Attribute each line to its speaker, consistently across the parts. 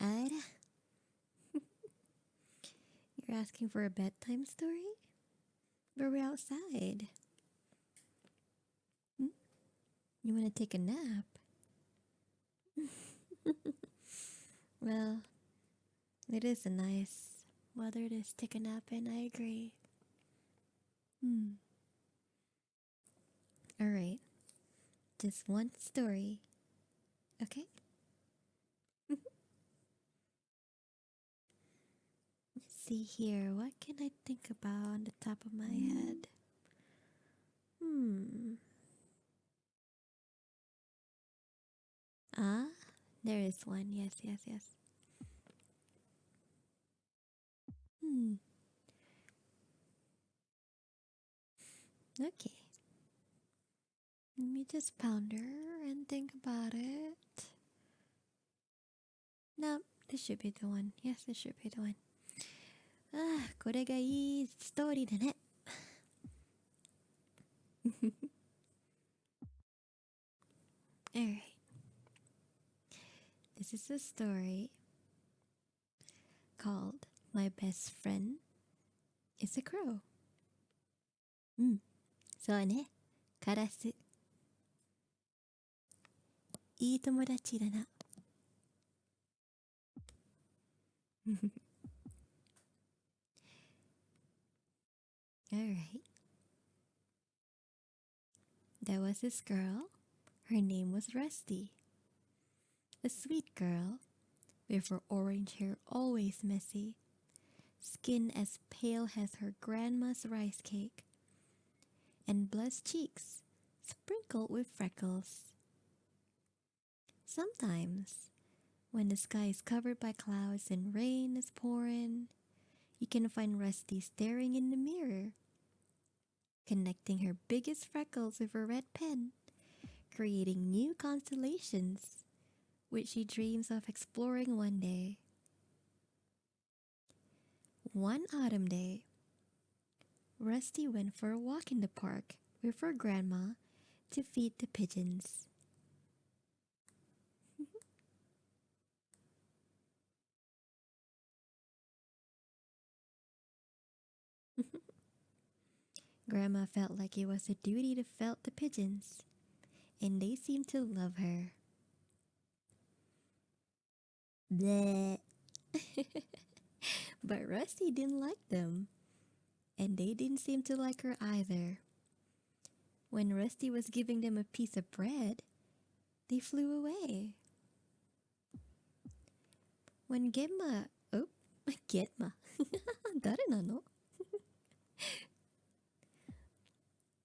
Speaker 1: Ara, you're asking for a bedtime story? But we're outside. Hmm? You want to take a nap? Well, it is a nice weather to take a nap in, I agree. Alright, just one story, okay? Let's see here, what can I think about on the top of my head? Hmm. Ah, there is one. Yes, yes, yes. Hmm. Okay. Let me just ponder and think about it. No, this should be the one. Yes, this should be the one. Ah, これがいいストーリーだね. Alright. This is a story called My Best Friend is a Crow. うん。そうね。カラス。いい友達だな. Alright. There was this girl. Her name was Rusty. A sweet girl with her orange hair always messy, skin as pale as her grandma's rice cake, and blush cheeks sprinkled with freckles. Sometimes, when the sky is covered by clouds and rain is pouring, you can find Rusty staring in the mirror, connecting her biggest freckles with a red pen, creating new constellations, which she dreams of exploring one day. One autumn day, Rusty went for a walk in the park with her grandma to feed the pigeons. Grandma felt like it was a duty to feed the pigeons, and they seemed to love her. Bleh. But Rusty didn't like them, and they didn't seem to like her either. When Rusty was giving them a piece of bread, they flew away. When Gemma, oh, Gemma, 誰なの?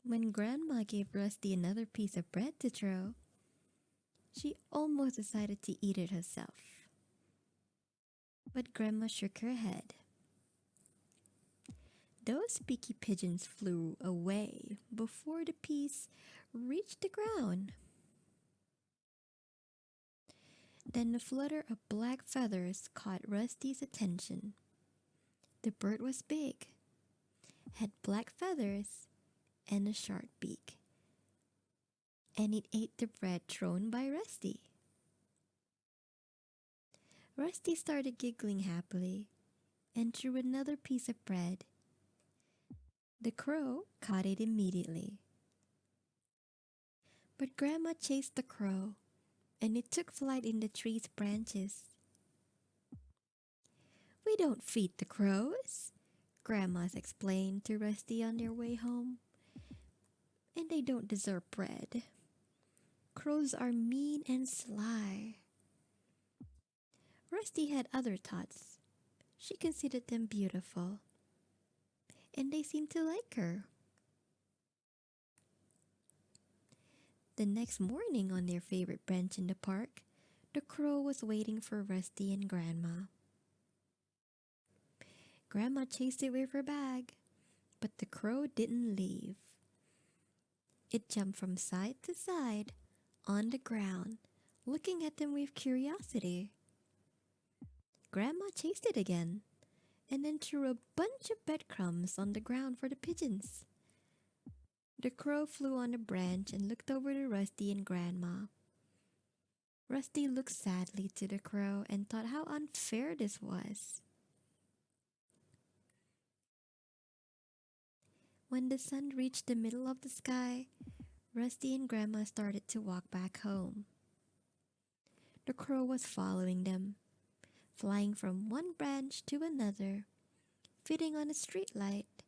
Speaker 1: When Grandma gave Rusty another piece of bread to throw, she almost decided to eat it herself. But Grandma shook her head. Those picky pigeons flew away before the piece reached the ground. Then a flutter of black feathers caught Rusty's attention. The bird was big, had black feathers, and a sharp beak, and it ate the bread thrown by Rusty. Rusty started giggling happily and threw another piece of bread. The crow caught it immediately. But Grandma chased the crow, and it took flight in the tree's branches. We don't feed the crows, Grandma's explained to Rusty on their way home. And they don't deserve bread. Crows are mean and sly. Rusty had other thoughts. She considered them beautiful, and they seemed to like her. The next morning on their favorite bench in the park, the crow was waiting for Rusty and Grandma. Grandma chased it with her bag, but the crow didn't leave. It jumped from side to side on the ground, looking at them with curiosity. Grandma chased it again, and then threw a bunch of breadcrumbs on the ground for the pigeons. The crow flew on a branch and looked over to Rusty and Grandma. Rusty looked sadly to the crow and thought how unfair this was. When the sun reached the middle of the sky, Rusty and Grandma started to walk back home. The crow was following them, flying from one branch to another, feeding on a street light,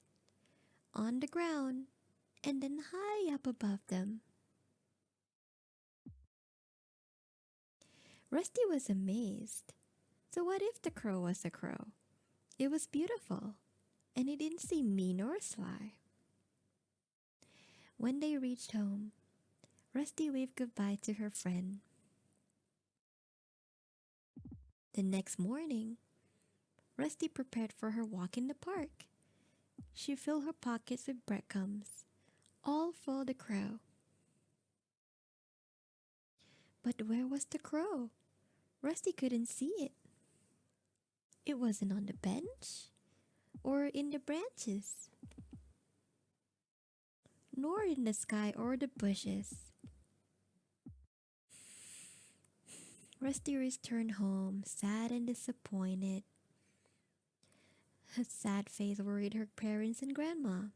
Speaker 1: on the ground, and then high up above them. Rusty was amazed. So what if the crow was a crow? It was beautiful, and it didn't seem mean or sly. When they reached home, Rusty waved goodbye to her friend. The next morning, Rusty prepared for her walk in the park. She filled her pockets with breadcrumbs, all for the crow. But where was the crow? Rusty couldn't see it. It wasn't on the bench or in the branches, nor in the sky or the bushes. Rusty returned home, sad and disappointed. Her sad face worried her parents and grandma,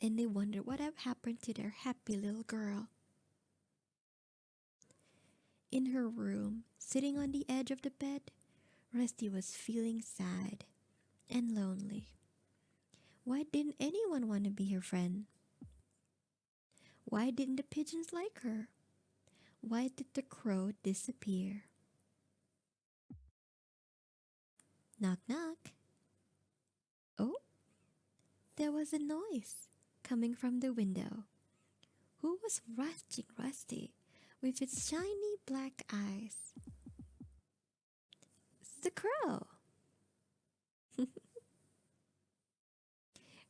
Speaker 1: and they wondered what had happened to their happy little girl. In her room, sitting on the edge of the bed, Rusty was feeling sad and lonely. Why didn't anyone want to be her friend? Why didn't the pigeons like her? Why did the crow disappear? Knock knock. Oh, there was a noise coming from the window. Who was watching Rusty with its shiny black eyes? It's the crow.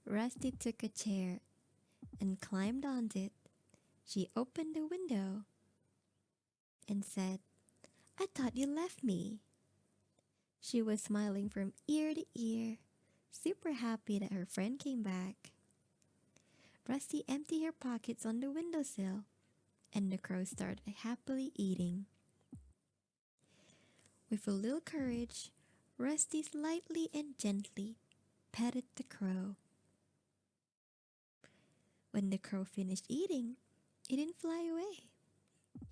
Speaker 1: Rusty took a chair and climbed on it. She opened the window and said, "I thought you left me." She was smiling from ear to ear, super happy that her friend came back. Rusty emptied her pockets on the windowsill, and the crow started happily eating. With a little courage, Rusty lightly and gently petted the crow. When the crow finished eating, it didn't fly away.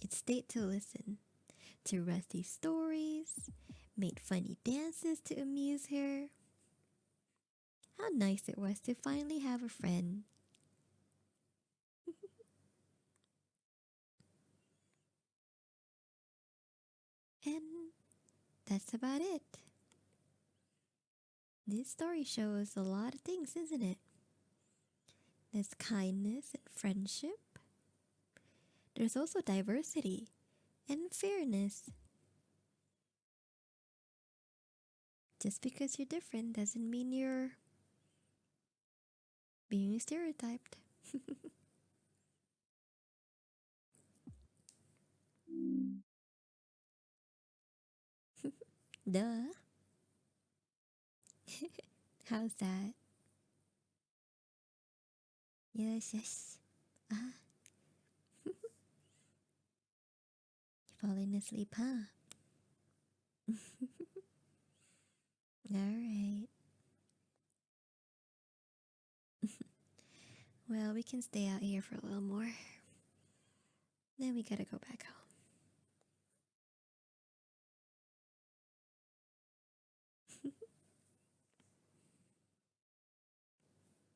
Speaker 1: It stayed to listen to Rusty's stories, made funny dances to amuse her. How nice it was to finally have a friend. And that's about it. This story shows a lot of things, isn't it? There's kindness and friendship. There's also diversity and fairness. Just because you're different doesn't mean you're being stereotyped. Duh. How's that? Yes, yes. Ah, falling asleep, huh? Alright. Well, we can stay out here for a little more. Then we gotta go back home.